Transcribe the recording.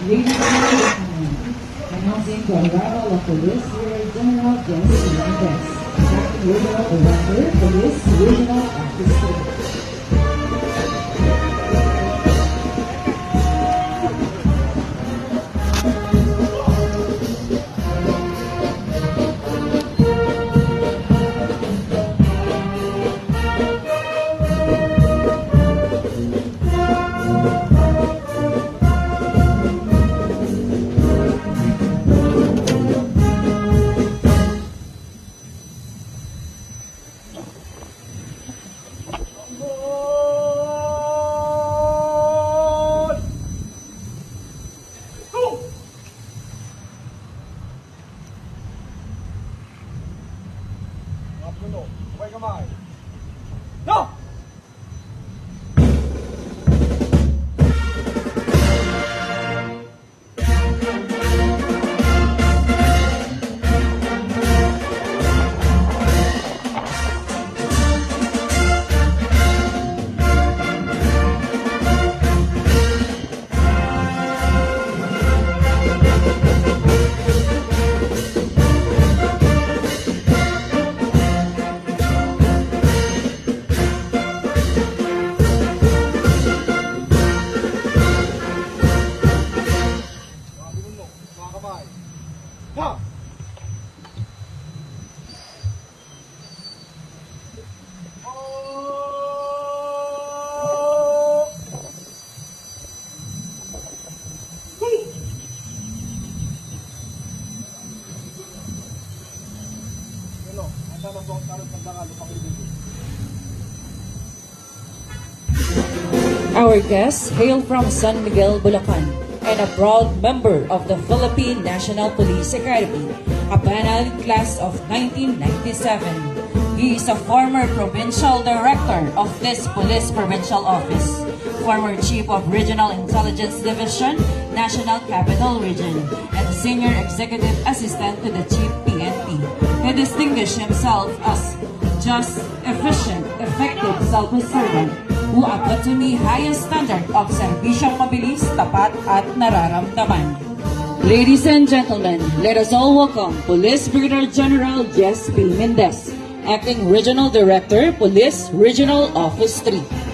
Ladies and gentlemen, announcing the arrival of Police Brigadier General Jesse Mendez, Acting Regional Director, Police Regional Office 3. Sabay kamay. No! Ha! Our guests hail from San Miguel, Bulacan, and a proud member of the Philippine National Police Academy, a banal class of 1997. He is a former provincial director of this police provincial office, former chief of Regional Intelligence Division, National Capital Region, and senior executive assistant to the chief PNP. He distinguished himself as just, efficient, effective, selfless servant who abot to the highest standard of serbisyong mabilis, tapat at nararamdaman. Ladies and gentlemen, let us all welcome Police Brigadier General Jesse Mendez, Acting Regional Director, Police Regional Office 3.